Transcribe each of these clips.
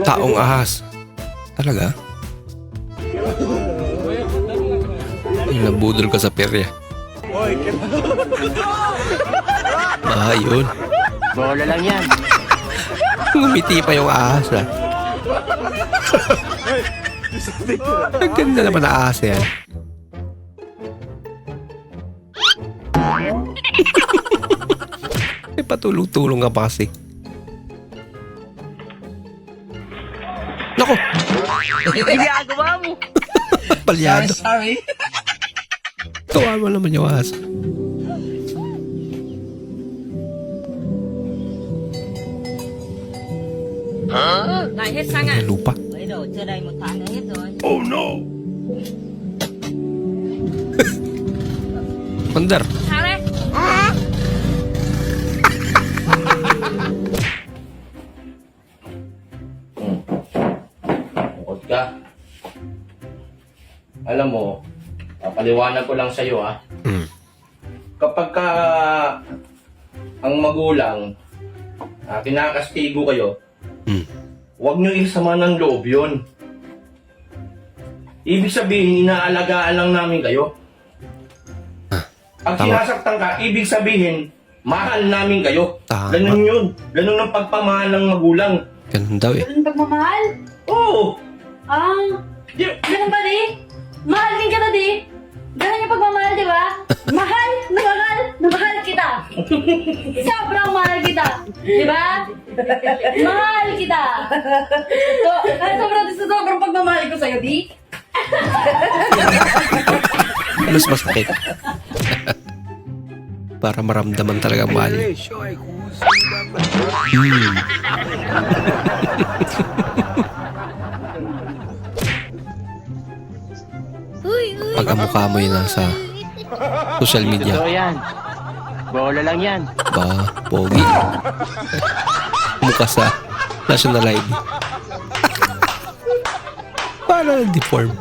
Taong ahas. Talaga? Yung nabudol ka sa perya. Ah, yun. Bola lang yan. Ngumiti pa yung ahas ah. Ang ganda naman na ahas yan. May patulong-tulong ka pa kasi. Nako! Ginagawa mo. Palyado. Sorry. Tuwa mo naman yung ahas. Lại hết xăng à? May lupa. Mới đổ chưa đầy một tháng nữa hết rồi. Oh no! Under. Sao đấy? Bukod ka. Alam mo, papaliwanag ko lang sa'yo ha. Hmm. Kapag ka ang magulang kinakastigo kayo, Hmm. huwag nyo isama ng loob yun. Ibig sabihin, inaalagaan lang namin kayo. Pag tama. sinasaktan ka, ibig sabihin, mahal namin kayo. Tama. Ganun yun. Ganun ang pagpamahal ng magulang. Ganun daw eh. Ganun pagmamahal? Oo! Ganun ba di? Mahal din kita di? Ganun yung pagmamahal, di ba? Mahal na mahal kita. Sobrang mahal kita. Di ba? Mahal kita. Sobrang pagmamahal ko sa'yo, di? Halos masakit. Para maramdaman talaga ang mahal. Hmm. Pag ang mukha mo yun nasa social media, Totoo yan. Bola lang yan. ba, pogi. Mukha sa national ID. Para deform.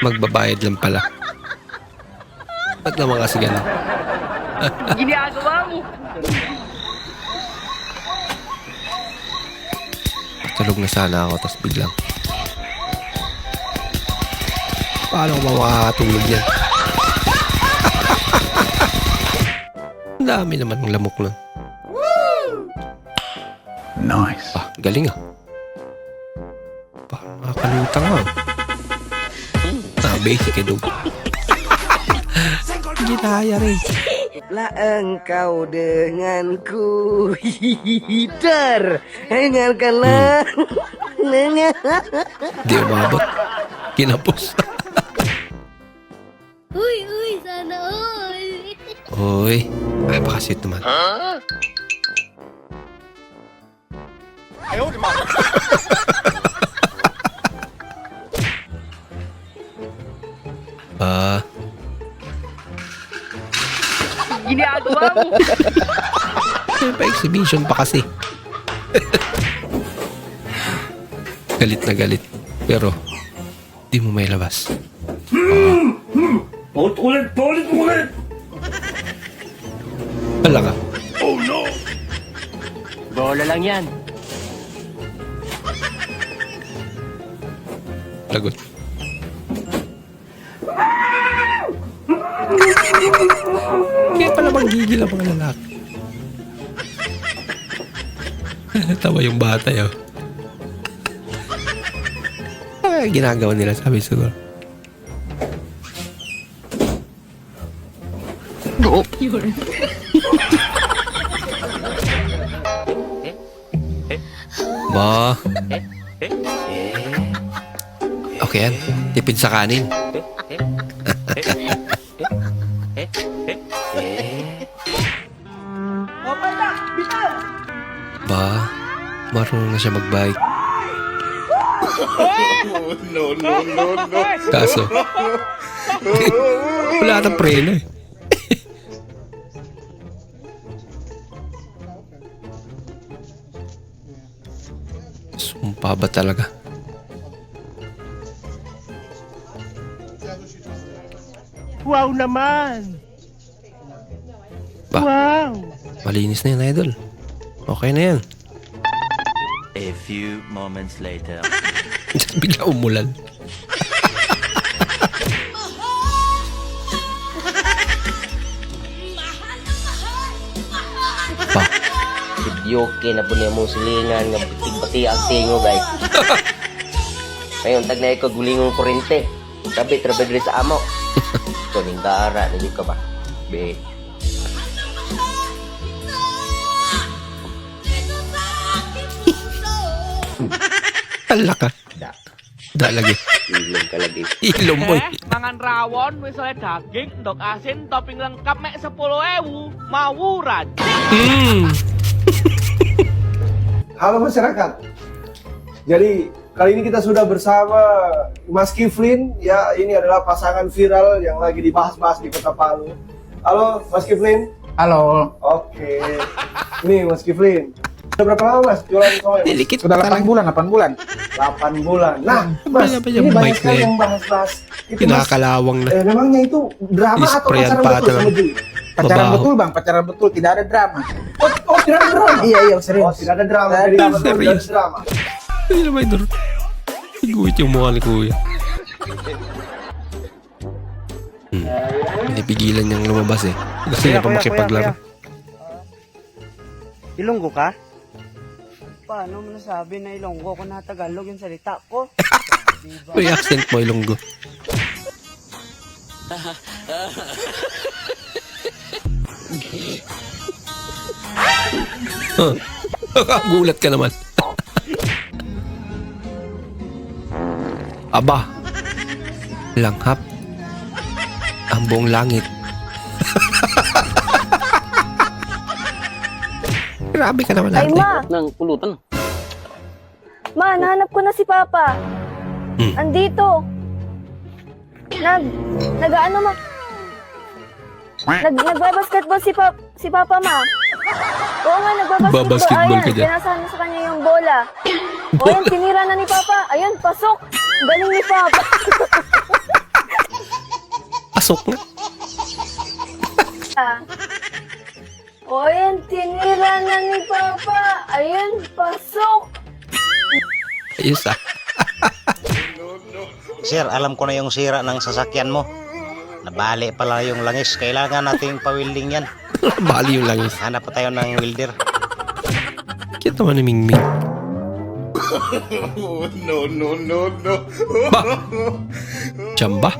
Magbabayad lang pala. Ba't naman kasi ganun? Ginagawa mo. Tulog na sana ako, tapos biglang. Paano ko ba makakatulog yan? Ang dami naman ng lamok nun. Nice. Ah, galing ah. Parang makakalutang ah. Basic eh, dog. Ginaya rin. Lah engkau denganku. Hider. Dengarkanlah. Di umabot. Kinapos. Uy, sana all. Uy. Ay, baka sweet naman. Ah. Ginagawa mo. Pa-exhibition pa kasi. Galit na galit. Pero, di mo may labas. Ulit! Wala ka. Bola lang yan. Lagot. Kaya pala manggigil ang mga lalaki. Tawa yung bata yun. Ano yung ginagawa nila, sabi siguro. Ba. Okay yan. Tipid sa kanin. Ba, marunong na siya mag-bike. No. Kaso, wala nang preno eh. Sumpa ba talaga? Wow naman! Ba, Wow! malinis na yan, idol. Okay na yan. A few moments later. Bigla umulan. Ba, Yoke na po niya mong silingan nga pati ang tingo guys. Ngayon tag na ikaw gulingong kurente. Sabi trabe diri sa amo. So ning gara na ka ba? Be. hala ka. Da lagi. Ilong ka lagi. Ilong mo. Mangan rawon, misalnya daging, endok asin, topping lengkap mek 10.000, mawuran. Halo masyarakat. Jadi kali ini kita sudah bersama Mas Kiflin. Ya, ini adalah pasangan viral yang lagi dibahas-bahas di Kota Palu. Halo Mas Kiflin. Halo. Oke. Nih Mas Kiflin. Sudah berapa lama Mas jualan soy? Dilikit Sudah 8 bulan, 8 bulan. 8 bulan. Nah, Mas, Apa ini yang banyak baik sekali na yang bahas-bahas. Itu Mas, Kinakalawang na. memangnya itu drama atau Isprayan pacaran pa betul ata. sama Jui? Pacaran Babaho. betul bang, pacaran betul, tidak ada drama. Oh, tidak ada drama? Iya, iya, serius. Oh, tidak ada drama. Tidak Jadi ada. betul, tidak ada drama. Ay, naman idol. Iguit yung mukha ni kuya. Pinipigilan niyang lumabas eh. Gusto niya pa makipaglaro. Ilonggo ka? Paano mo nasabi na Ilonggo kung Tagalog yung salita ko? Uy, accent mo, Ilonggo. Huh. Gulat ka naman. Aba. Langhap. Ang buong langit. Grabe ka naman Ay, ate. ma! Nang pulutan. Ma, nahanap ko na si Papa. Hmm. Andito. Nag-ano ma? Nagbabasketball si Papa, ma. Oo nga, nagbabasketball. Babasketball ka Ayan, dyan. pinasahan na sa kanya yung bola. O yan, tinira na ni Papa. Ayun, pasok. Galing ni Papa. Pasok nga. O yan, tinira na ni Papa. Ayun, pasok. Ayos ah. Sir, alam ko na yung sira ng sasakyan mo. Nabali pala yung langis. Kailangan nating pa-welding yan. Bali yung langis. Hanap pa tayo ng welder. Cute naman ni Mingming. Oh, no, no, no, no. Ba? Chamba?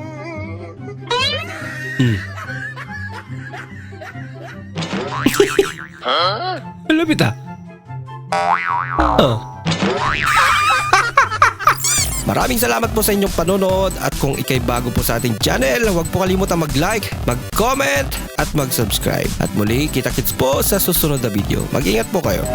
Malapit ah. Maraming salamat po sa inyong panonood at kung ikay bago po sa ating channel, huwag po kalimutang mag-like, mag-comment at mag-subscribe. At muli, kita-kits po sa susunod na video. Mag-ingat po kayo.